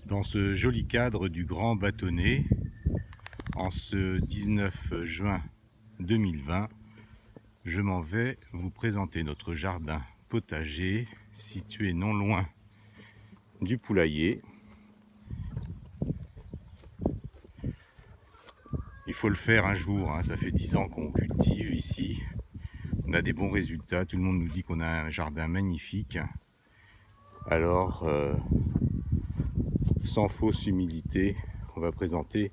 Dans ce joli cadre du Grand Bâtonnet, en ce 19 juin 2020, je m'en vais vous présenter notre jardin potager situé non loin du poulailler. Il faut le faire un jour, hein, ça fait 10 ans qu'on cultive ici. On a des bons résultats, tout le monde nous dit qu'on a un jardin magnifique. Alors, sans fausse humilité, on va présenter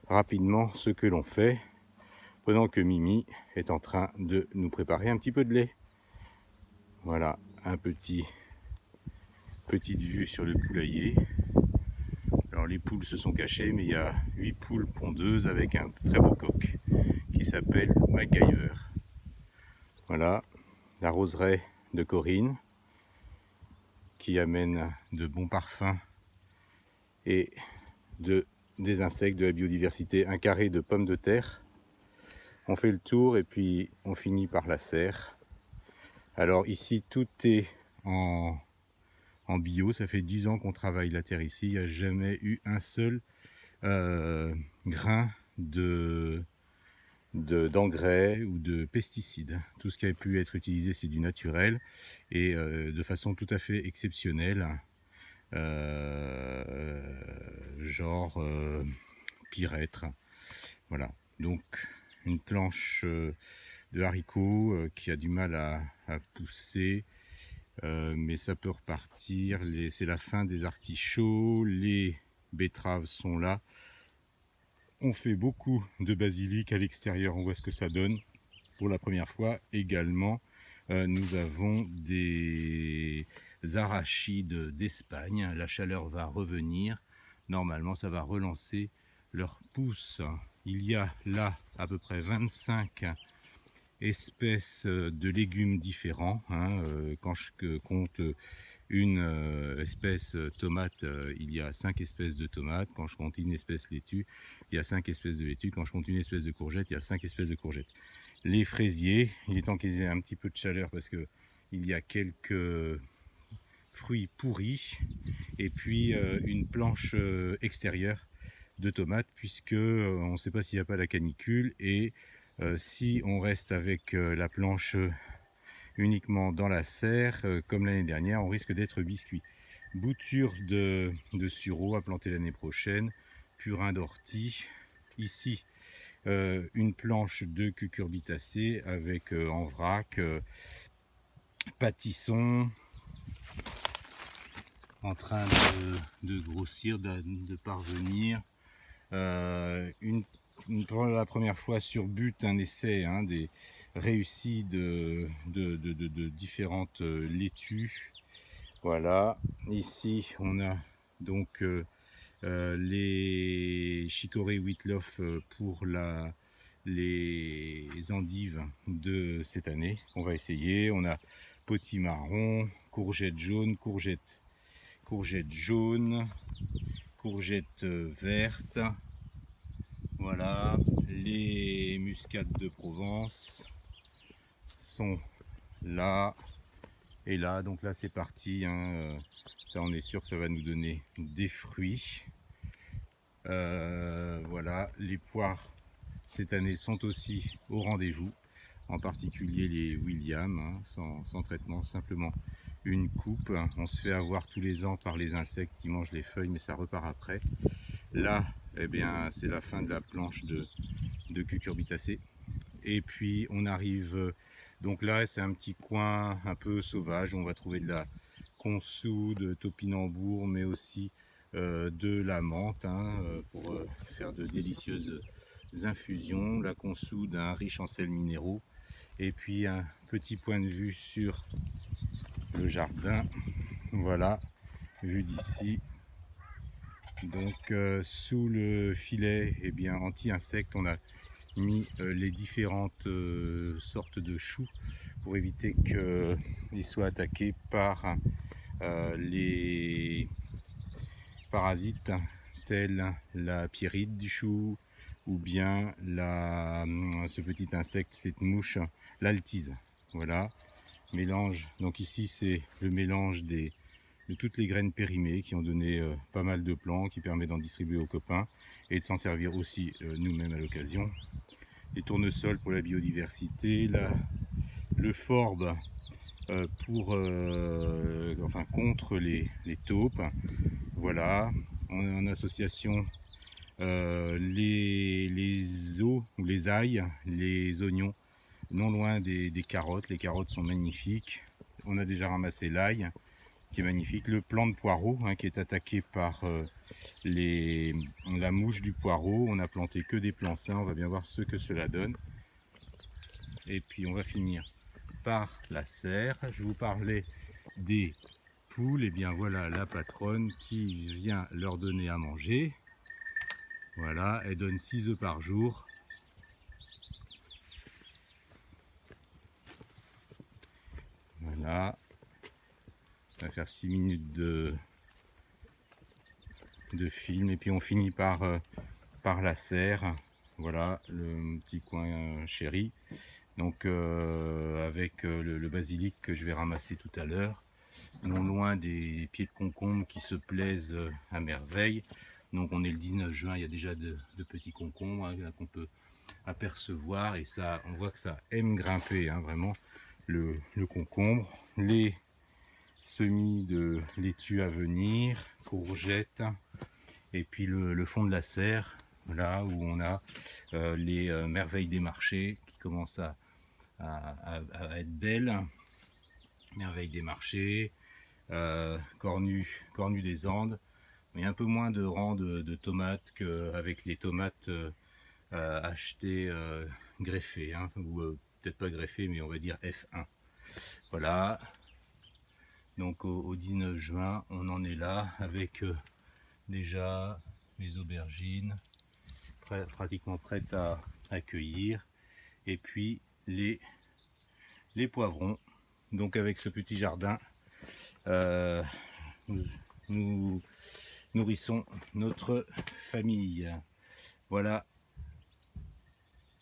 rapidement ce que l'on fait pendant que Mimi est en train de nous préparer un petit peu de lait. Voilà, petite vue sur le poulailler. Alors les poules se sont cachées, mais il y a 8 poules pondeuses avec un très beau coq qui s'appelle MacGyver. Voilà, la roseraie de Corinne qui amène de bons parfums et des insectes, de la biodiversité, un carré de pommes de terre. On fait le tour et puis on finit par la serre. Alors ici tout est en bio, ça fait 10 ans qu'on travaille la terre ici, il n'y a jamais eu un seul grain d'engrais ou de pesticides. Tout ce qui a pu être utilisé, c'est du naturel et de façon tout à fait exceptionnelle, genre pyrètre. Voilà, donc une planche de haricots qui a du mal à pousser, mais ça peut repartir. C'est la fin des artichauts, les betteraves sont là. On fait beaucoup de basilic à l'extérieur, on voit ce que ça donne pour la première fois. Également, nous avons des arachides d'Espagne. La chaleur va revenir. Normalement, ça va relancer leur pousse. Il y a là à peu près 25 espèces de légumes différents. Quand je compte une espèce tomate, il y a 5 espèces de tomates. Quand je compte une espèce laitue, il y a 5 espèces de laitue. Quand je compte une espèce de courgette, il y a 5 espèces de courgettes. Les fraisiers, il est temps qu'ils aient un petit peu de chaleur parce que il y a quelques fruits pourris. Et puis une planche extérieure de tomates, puisque on ne sait pas s'il n'y a pas la canicule, et si on reste avec la planche uniquement dans la serre, comme l'année dernière, on risque d'être biscuit. Bouture de sureau à planter l'année prochaine, purin d'ortie. Ici, une planche de cucurbitacées avec en vrac, pâtisson, en train de grossir, de parvenir. Pour la première fois sur but, un essai des réussis de différentes laitues. Voilà, ici on a donc les chicorées Whitloff pour les endives de cette année. On va essayer. On a potimarron, courgette jaune, courgette jaune, courgette verte. Voilà, les muscades de Provence sont là et là. Donc là c'est parti, ça on est sûr que ça va nous donner des fruits. Voilà, les poires cette année sont aussi au rendez-vous, en particulier les William, sans traitement, simplement une coupe. On se fait avoir tous les ans par les insectes qui mangent les feuilles, mais ça repart après. Là, eh bien, c'est la fin de la planche de cucurbitacées. Et puis on arrive, donc là c'est un petit coin un peu sauvage, on va trouver de la consoude, de topinambour, mais aussi de la menthe pour faire de délicieuses infusions. La consoude riche en sels minéraux. Et puis un petit point de vue sur le jardin, voilà, vu d'ici. Donc sous le filet anti-insectes, on a mis les différentes sortes de choux pour éviter qu'ils soient attaqués par les parasites tels la pierrite du chou ou bien ce petit insecte, cette mouche, l'altise. Voilà, mélange. Donc ici c'est le mélange des de toutes les graines périmées qui ont donné pas mal de plants, qui permet d'en distribuer aux copains et de s'en servir aussi nous-mêmes à l'occasion. Les tournesols pour la biodiversité, le forbe contre les taupes. Voilà, en association les os ou les ailles, les oignons, non loin des carottes. Les carottes sont magnifiques. On a déjà ramassé l'ail qui est magnifique. Le plant de poireau qui est attaqué par la mouche du poireau. On a planté que des plants sains. On va bien voir ce que cela donne. Et puis on va finir par la serre. Je vous parlais des poules. Et bien voilà la patronne qui vient leur donner à manger. Voilà, elle donne 6 œufs par jour. Voilà, on va faire 6 minutes de film et puis on finit par la serre. Voilà le petit coin chéri. Donc avec le basilic que je vais ramasser tout à l'heure, non loin des pieds de concombre qui se plaisent à merveille. Donc on est le 19 juin, il y a déjà de petits concombres qu'on peut apercevoir et ça, on voit que ça aime grimper vraiment le concombre. Les semis de laitue à venir, courgettes et puis le fond de la serre, là où on a les merveilles des marchés qui commencent à être belles. Merveilles des marchés, cornu des Andes, mais un peu moins de rangs de tomates qu'avec les tomates achetées greffées, ou peut-être pas greffées, mais on va dire F1. Voilà, donc au 19 juin, on en est là avec déjà les aubergines pratiquement prêtes à accueillir, et puis les poivrons. Donc avec ce petit jardin, nous nourrissons notre famille. Voilà